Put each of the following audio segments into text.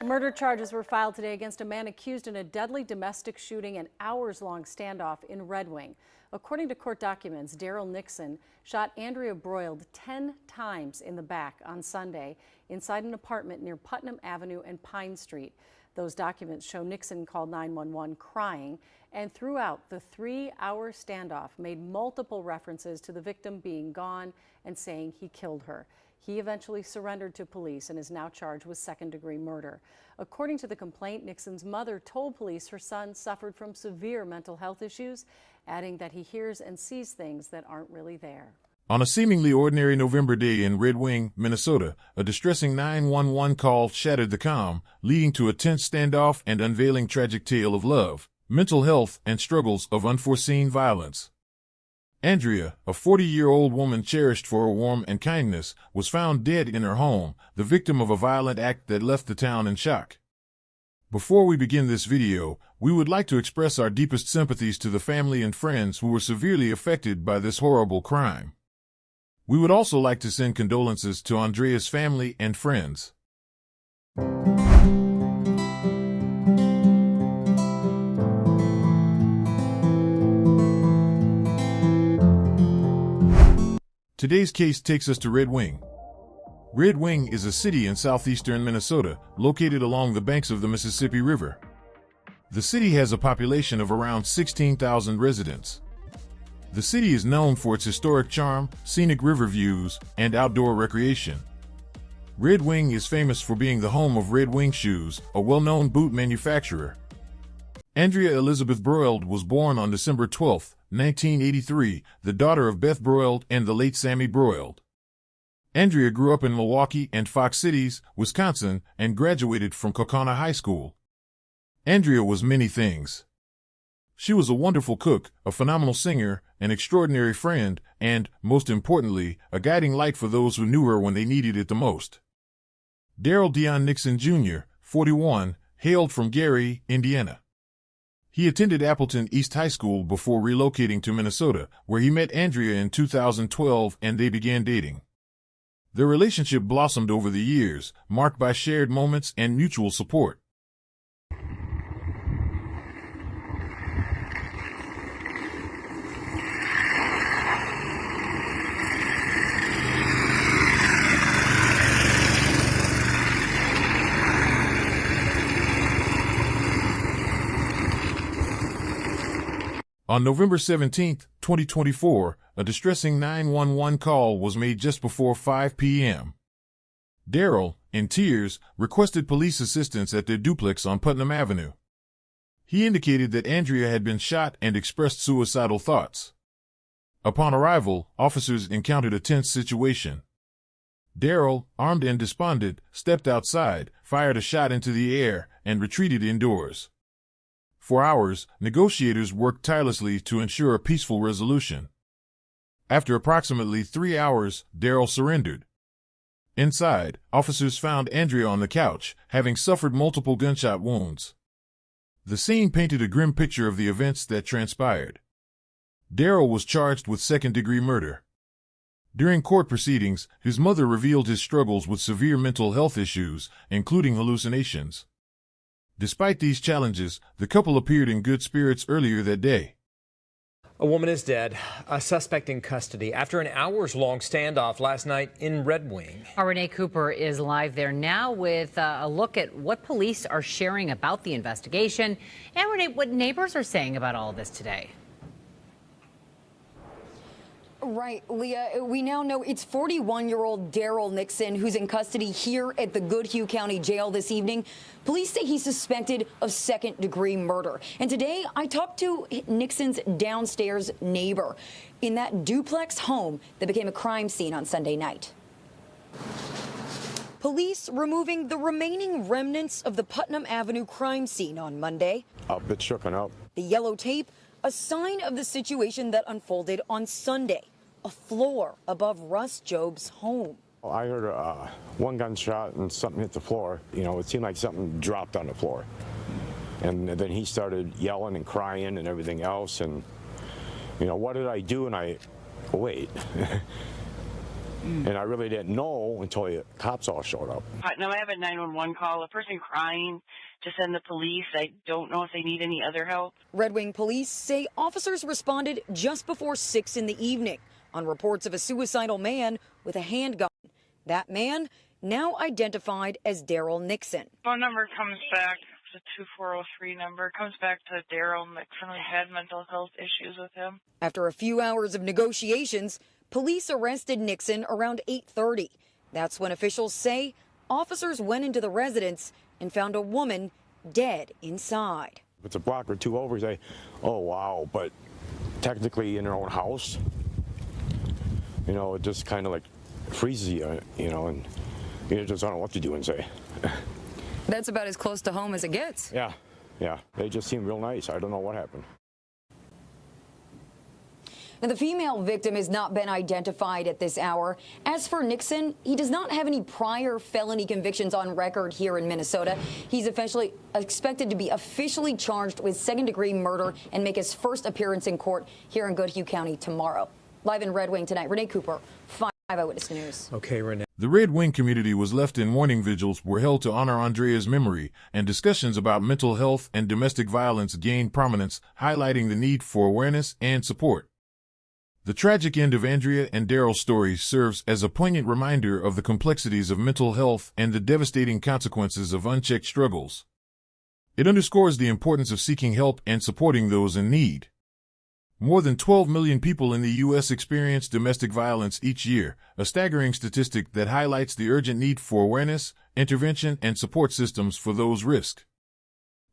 Murder charges were filed today against a man accused in a deadly domestic shooting and hours-long standoff in Red Wing. According to court documents, Darryl Nixon shot Andrea Broyld 10 times in the back on Sunday inside an apartment near Putnam Avenue and Pine Street. Those documents show Nixon called 911 crying, and throughout the 3-hour standoff made multiple references to the victim being gone and saying he killed her. He eventually surrendered to police and is now charged with second-degree murder. According to the complaint, Nixon's mother told police her son suffered from severe mental health issues, adding that he hears and sees things that aren't really there. On a seemingly ordinary November day in Red Wing, Minnesota, a distressing 911 call shattered the calm, leading to a tense standoff and unveiling tragic tale of love, mental health, and struggles of unforeseen violence. Andrea, a 40-year-old woman cherished for her warmth and kindness, was found dead in her home, the victim of a violent act that left the town in shock. Before we begin this video, we would like to express our deepest sympathies to the family and friends who were severely affected by this horrible crime. We would also like to send condolences to Andrea's family and friends. Today's case takes us to Red Wing. Red Wing is a city in southeastern Minnesota, located along the banks of the Mississippi River. The city has a population of around 16,000 residents. The city is known for its historic charm, scenic river views, and outdoor recreation. Red Wing is famous for being the home of Red Wing Shoes, a well-known boot manufacturer. Andrea Elizabeth Broyld was born on December 12, 1983, the daughter of Beth Broyld and the late Sammy Broyld. Andrea grew up in Milwaukee and Fox Cities, Wisconsin, and graduated from Kaukauna High School. Andrea was many things. She was a wonderful cook, a phenomenal singer, an extraordinary friend, and, most importantly, a guiding light for those who knew her when they needed it the most. Darryl Dion Nixon Jr., 41, hailed from Gary, Indiana. He attended Appleton East High School before relocating to Minnesota, where he met Andrea in 2012 and they began dating. Their relationship blossomed over the years, marked by shared moments and mutual support. On November 17, 2024, a distressing 911 call was made just before 5 p.m. Darryl, in tears, requested police assistance at their duplex on Putnam Avenue. He indicated that Andrea had been shot and expressed suicidal thoughts. Upon arrival, officers encountered a tense situation. Darryl, armed and despondent, stepped outside, fired a shot into the air, and retreated indoors. For hours, negotiators worked tirelessly to ensure a peaceful resolution. After approximately 3 hours, Darryl surrendered. Inside, officers found Andrea on the couch, having suffered multiple gunshot wounds. The scene painted a grim picture of the events that transpired. Darryl was charged with second-degree murder. During court proceedings, his mother revealed his struggles with severe mental health issues, including hallucinations. Despite these challenges, the couple appeared in good spirits earlier that day. A woman is dead, a suspect in custody after an hours-long standoff last night in Red Wing. Our Renee Cooper is live there now with a look at what police are sharing about the investigation and Renee, what neighbors are saying about all of this today. Right, Leah, we now know it's 41-year-old Darryl Nixon who's in custody here at the Goodhue County Jail this evening. Police say he's suspected of second-degree murder. And today, I talked to Nixon's downstairs neighbor in that duplex home that became a crime scene on Sunday night. Police removing the remaining remnants of the Putnam Avenue crime scene on Monday. A bit shooken up. The yellow tape, a sign of the situation that unfolded on Sunday. A floor above Russ Job's home. I heard one gunshot and something hit the floor. You know, it seemed like something dropped on the floor. And then he started yelling and crying and everything else. And, you know, what did I do? And wait. And I really didn't know until the cops all showed up. No, I have a 911 call, a person crying to send the police. I don't know if they need any other help. Red Wing police say officers responded just before 6 in the evening on reports of a suicidal man with a handgun. That man now identified as Darryl Nixon. Phone number comes back, the 2403 number, comes back to Darryl Nixon. We had mental health issues with him. After a few hours of negotiations, police arrested Nixon around 8:30. That's when officials say officers went into the residence and found a woman dead inside. If it's a block or two over, say, oh, wow, but technically in their own house, you know, it just kind of like freezes you, you know, and you just don't know what to do and say. That's about as close to home as it gets. Yeah, they just seem real nice. I don't know what happened. Now, the female victim has not been identified at this hour. As for Nixon, he does not have any prior felony convictions on record here in Minnesota. He's expected to be officially charged with second-degree murder and make his first appearance in court here in Goodhue County tomorrow. Live in Red Wing tonight, Renee Cooper, 5 Eyewitness News. Okay, Renee. The Red Wing community was left in mourning vigils were held to honor Andrea's memory, and discussions about mental health and domestic violence gained prominence, highlighting the need for awareness and support. The tragic end of Andrea and Darryl's story serves as a poignant reminder of the complexities of mental health and the devastating consequences of unchecked struggles. It underscores the importance of seeking help and supporting those in need. More than 12 million people in the U.S. experience domestic violence each year, a staggering statistic that highlights the urgent need for awareness, intervention, and support systems for those risked.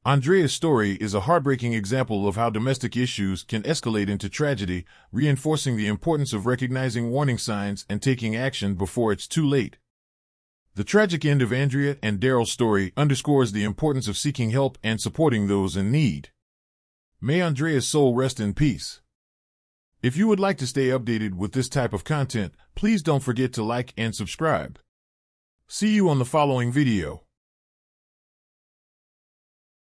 Andrea's story is a heartbreaking example of how domestic issues can escalate into tragedy, reinforcing the importance of recognizing warning signs and taking action before it's too late. The tragic end of Andrea and Darryl's story underscores the importance of seeking help and supporting those in need. May Andrea's soul rest in peace. If you would like to stay updated with this type of content, please don't forget to like and subscribe. See you on the following video.